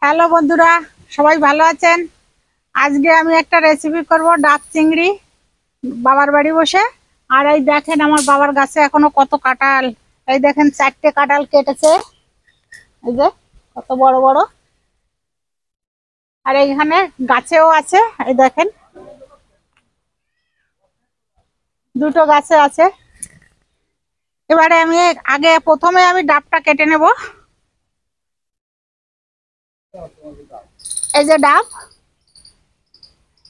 Hello বন্ধুরা, সবাই ভালো আছেন? আজকে আমি একটা রেসিপি করব ডাব চিংড়ি বাবার বাড়ি বসে। আর এই দেখেন আমার বাবার গাছে এখনো কত কাঁঠাল। এই দেখেন 4টে কাঁঠাল কেটেছে, এই যে কত বড় বড়। আর এইখানে গাছেও আছে, এই দেখেন দুটো গাছে আছে। এবারে আমি প্রথমে আমি ডাবটা কেটে নেব। এই যে ডাব,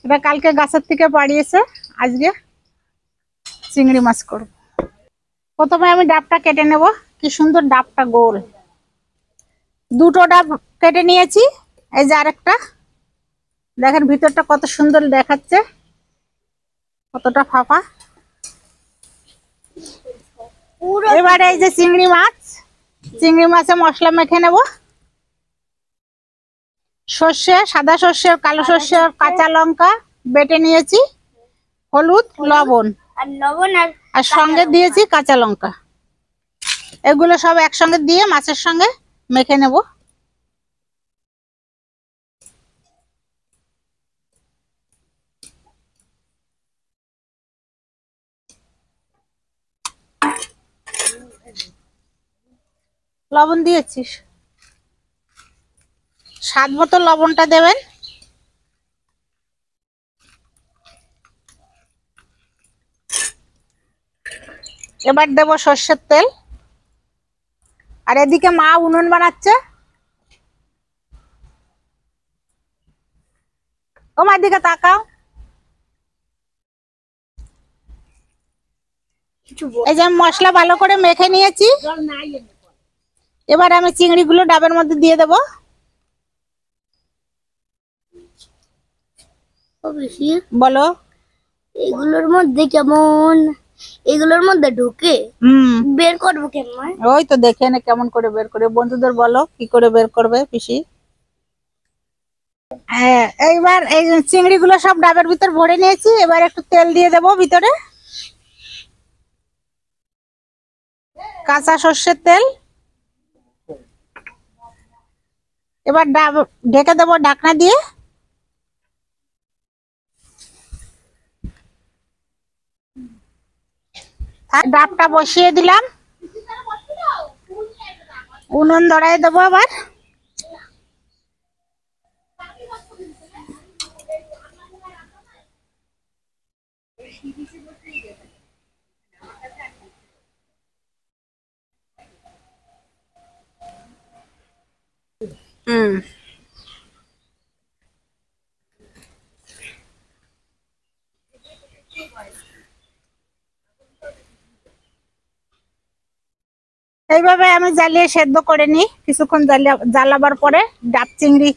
এটা কালকে গাছের থেকে পাড়িয়েছে, আজকে চিংড়ি মাছ করব। প্রথমে আমি ডাবটা কেটে নেব। কি সুন্দর ডাবটা গোল। দুটো ডাব কেটে নিয়েছি। এই যে আরেকটা, দেখেন ভিতরটা কত সুন্দর দেখাচ্ছে, কতটা ফাঁপা। এবারে এই যে চিংড়ি মাছ, চিংড়ি মাছে মশলা মেখে নেব। সর্ষে, সাদা সর্ষে, কালো সর্ষে, কাঁচা লঙ্কা বেটে নিয়েছি, হলুদ, লবণ আর সঙ্গে দিয়েছি কাঁচা লঙ্কা। এগুলো সব একসঙ্গে দিয়ে মাছের সঙ্গে মেখে নেব। লবণ দিয়েছিস, স্বাদ মতো লবণটা দেবেন। এবার দেব সর্ষের তেল। আর এদিকে মা উনুন বানাচ্ছে। ও মার দিকে তাকাও। এই যে মশলা ভালো করে মেখে নিয়েছি। এবার আমি চিংড়িগুলো ডাবের মধ্যে দিয়ে দেব। বলো, এগুলোর মধ্যে কেমন, এগুলোর মধ্যে ঢুকে বের করবো কেমন? ওই তো দেখে নে কেমন করে বের করে। বন্ধুদের বলো কি করে বের করবে পিসি। হ্যাঁ, এইবার এই চিংড়িগুলো সব ডাবের ভিতর ভরে নিয়েছি। এবার একটু তেল দিয়ে দেবো ভিতরে, কাঁচা সর্ষের তেল। এবার ডাব ঢেকে দেবো ঢাকনা দিয়ে। ডাবটা বসিয়ে দিলাম, উনুন ধরাই দেবো আবার। এইভাবে আমি জ্বালিয়ে সেদ্ধ করে নিই। কিছুক্ষণ জ্বালাবার পরে ডাব চিংড়ি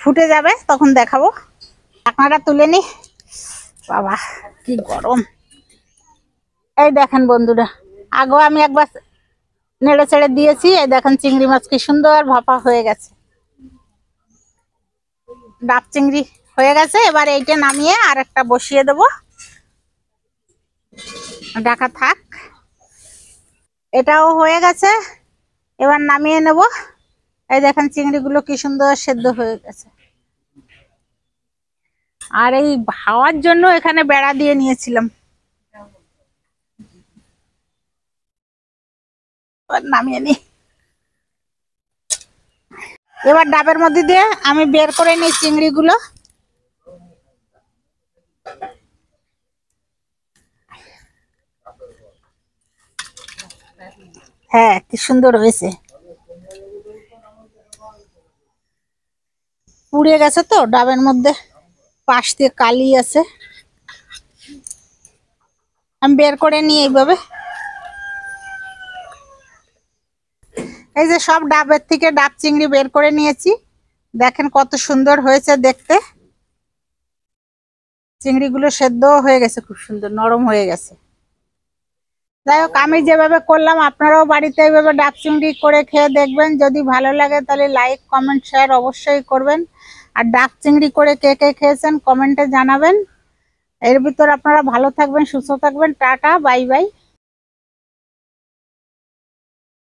ফুটে যাবে, তখন দেখাবো। ঢাকনাটা তুলে নি। বাবা কি গরম। এই দেখেন বন্ধুরা, আগেও আমি একবার নেড়ে ছেড়ে দিয়েছি। এই দেখেন চিংড়ি মাছ কি সুন্দর ভাপা হয়ে গেছে। ডাব চিংড়ি হয়ে গেছে। এবার এইটা নামিয়ে আর একটা বসিয়ে দেব, ঢাকা থাক। এটাও হয়ে গেছে, এবার নামিয়ে নেব। এই দেখেন চিংড়িগুলো কি সুন্দর সেদ্ধ হয়ে গেছে। আর এই হাওয়ার জন্য এখানে বেড়া দিয়ে নিয়েছিলাম। নামিয়ে নি। এবার ডাবের মধ্যে দিয়ে আমি বের করে নিই চিংড়িগুলো। হ্যাঁ, কি সুন্দর হয়েছে। পুড়ে গেছে তো ডাবের মধ্যে, পাশ দিয়ে কালি আছে। আমি বের করে নিই এইভাবে। এই যে সব ডাবের থেকে ডাব চিংড়ি বের করে নিয়েছি। দেখেন কত সুন্দর হয়েছে দেখতে। চিংড়িগুলো সেদ্ধ হয়ে গেছে, খুব সুন্দর নরম হয়ে গেছে। যাই হোক, আমি যেভাবে করলাম আপনারাও বাড়িতে এইভাবে ডাব চিংড়ি করে খেয়ে দেখবেন। যদি ভালো লাগে তাহলে লাইক, কমেন্ট, শেয়ার অবশ্যই করবেন। আর ডাব চিংড়ি করে কে কে খেয়েছেন কমেন্টে জানাবেন। এর ভিতর আপনারা ভালো থাকবেন, সুস্থ থাকবেন। Tata, bye bye.